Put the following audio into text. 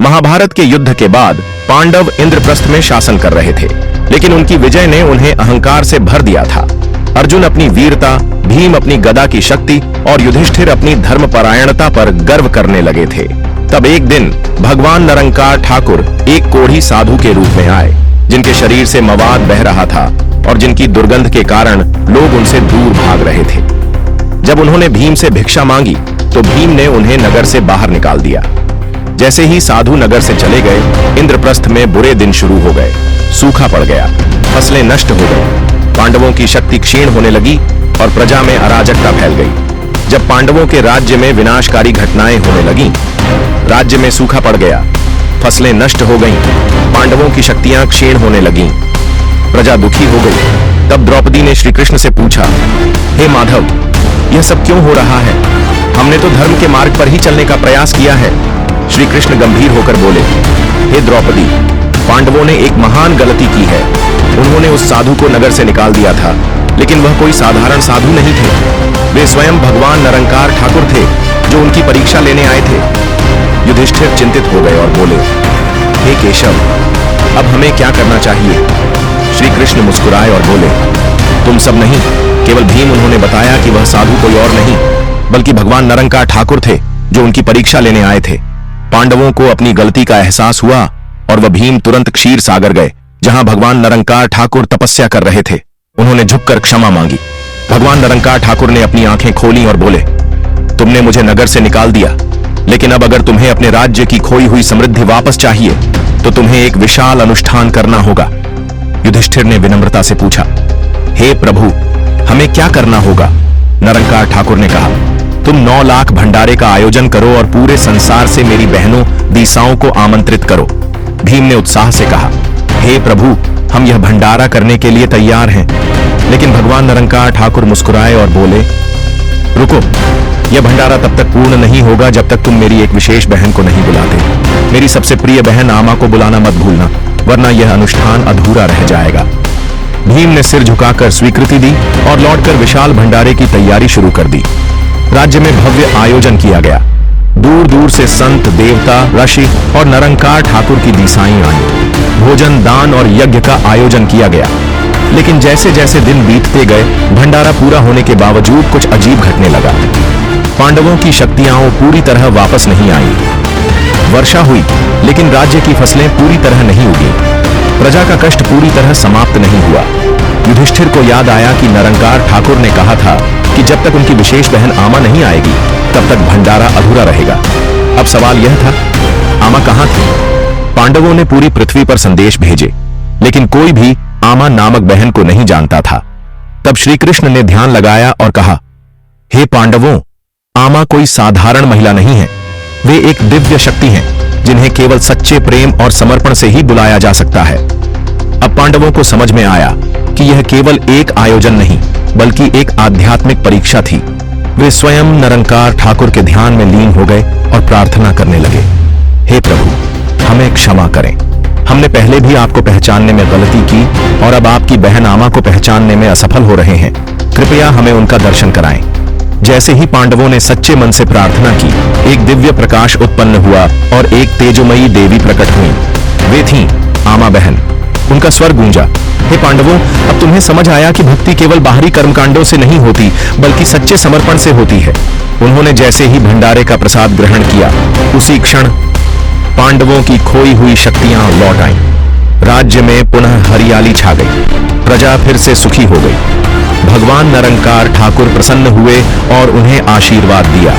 महाभारत के युद्ध के बाद पांडव इंद्रप्रस्थ में शासन कर रहे थे, लेकिन उनकी विजय ने उन्हें अहंकार से भर दिया था। अर्जुन अपनी वीरता, भीम अपनी गदा की शक्ति और युधिष्ठिर अपनी धर्मपरायणता पर गर्व करने लगे थे। तब एक दिन भगवान निरंकार ठाकुर एक कोढ़ी साधु के रूप में आए, जिनके शरीर से मवाद बह रहा था और जिनकी दुर्गंध के कारण लोग उनसे दूर भाग रहे थे। जब उन्होंने भीम से भिक्षा मांगी तो भीम ने उन्हें नगर से बाहर निकाल दिया। जैसे ही साधु नगर से चले गए, इंद्रप्रस्थ में बुरे दिन शुरू हो गए। सूखा पड़ गया, फसलें नष्ट हो गई, पांडवों की शक्ति क्षीण होने लगी और प्रजा में अराजकता फैल गई। जब पांडवों के राज्य में विनाशकारी घटनाएं होने लगीं, राज्य में सूखा पड़ गया, फसलें नष्ट हो गईं, पांडवों की शक्तियां क्षीण होने लगीं, प्रजा दुखी हो गई। तब द्रौपदी ने श्री कृष्ण से पूछा, हे माधव, यह सब क्यों हो रहा है? हमने तो धर्म के मार्ग पर ही चलने का प्रयास किया है। श्री कृष्ण गंभीर होकर बोले, हे द्रौपदी, पांडवों ने एक महान गलती की है। उन्होंने उस साधु को नगर से निकाल दिया था, लेकिन वह कोई साधारण साधु नहीं थे। वे स्वयं भगवान निरंकार ठाकुर थे, जो उनकी परीक्षा लेने आए थे। युधिष्ठिर चिंतित हो गए और बोले, हे केशव, अब हमें क्या करना चाहिए? श्री कृष्ण मुस्कुराए और बोले, तुम सब नहीं, केवल भीम उन्होंने बताया कि वह साधु कोई और नहीं बल्कि भगवान निरंकार ठाकुर थे, जो उनकी परीक्षा लेने आए थे। पांडवों को अपनी गलती का एहसास हुआ और वह भीम तुरंत क्षीर सागर गए, जहां भगवान निरंकार ठाकुर तपस्या कर रहे थे। उन्होंने झुककर क्षमा मांगी। भगवान निरंकार ठाकुर ने अपनी आंखें खोली और बोले, तुमने मुझे नगर से निकाल दिया, लेकिन अब अगर तुम्हें अपने राज्य की खोई हुई समृद्धि वापस चाहिए तो तुम्हें एक विशाल अनुष्ठान करना होगा। युधिष्ठिर ने विनम्रता से पूछा, हे प्रभु, हमें क्या करना होगा? निरंकार ठाकुर ने कहा, तुम 9 लाख भंडारे का आयोजन करो और पूरे संसार से मेरी बहनों दीसाओं को आमंत्रित करो। भीम ने उत्साह से कहा, हे प्रभु, हम यह भंडारा करने के लिए तैयार हैं। लेकिन भगवान निरंकार ठाकुर मुस्कुराए और बोले, रुको, यह भंडारा तब तक पूर्ण नहीं होगा जब तक तुम मेरी एक विशेष बहन को नहीं बुलाते। मेरी सबसे प्रिय बहन आमा को बुलाना मत भूलना, वरना यह अनुष्ठान अधूरा रह जाएगा। भीम ने सिर झुकाकर स्वीकृति दी और लौटकर विशाल भंडारे की तैयारी शुरू कर दी। राज्य में भव्य आयोजन किया गया। दूर दूर से संत, देवता, ऋषि और निरंकार ठाकुर की दिशाएं आई। भोजन, दान और यज्ञ का आयोजन किया गया। लेकिन जैसे जैसे दिन बीतते गए, भंडारा पूरा होने के बावजूद कुछ अजीब घटने लगा। पांडवों की शक्तियां पूरी तरह वापस नहीं आई। वर्षा हुई, लेकिन राज्य की फसलें पूरी तरह नहीं उगी। प्रजा का कष्ट पूरी तरह समाप्त नहीं हुआ। युधिष्ठिर को याद आया कि निरंकार ठाकुर ने कहा था कि जब तक उनकी विशेष बहन आमा नहीं आएगी, तब तक भंडारा अधूरा रहेगा। अब सवाल यह था, आमा कहां थी? पांडवों ने पूरी पृथ्वी पर संदेश भेजे, लेकिन कोई भी आमा नामक बहन को नहीं जानता था। तब श्री कृष्ण ने ध्यान लगाया और कहा, हे पांडवों, आमा कोई साधारण महिला नहीं है। वे एक दिव्य शक्ति हैं, जिन्हें केवल सच्चे प्रेम और समर्पण से ही बुलाया जा सकता है। अब पांडवों को समझ में आया कि यह केवल एक आयोजन नहीं, बल्कि एक आध्यात्मिक परीक्षा थी। वे स्वयं निरंकार ठाकुर के ध्यान में लीन हो गए और प्रार्थना करने लगे, हे प्रभु, हमें क्षमा करें। हमने पहले भी आपको पहचानने में गलती की और अब आपकी बहन आमा को पहचानने में असफल हो रहे हैं। कृपया हमें उनका दर्शन कराएं। जैसे ही पांडवों ने सच्चे मन से प्रार्थना की, एक दिव्य प्रकाश उत्पन्न हुआ और एक तेजोमयी देवी प्रकट हुई। वे थीं आमा बहन। उनका स्वर गूंजा, हे पांडवों, अब तुम्हें समझ आया कि भक्ति केवल बाहरी कर्मकांडों से नहीं होती, बल्कि सच्चे समर्पण से होती है। उन्होंने जैसे ही भंडारे का प्रसाद ग्रहण किया, उसी क्षण पांडवों की खोई हुई शक्तियां लौट आईं। राज्य में पुनः हरियाली छा गई। प्रजा फिर से सुखी हो गई। भगवान निरंकार ठाकुर प्रसन्न हुए और उन्हें आशीर्वाद दिया।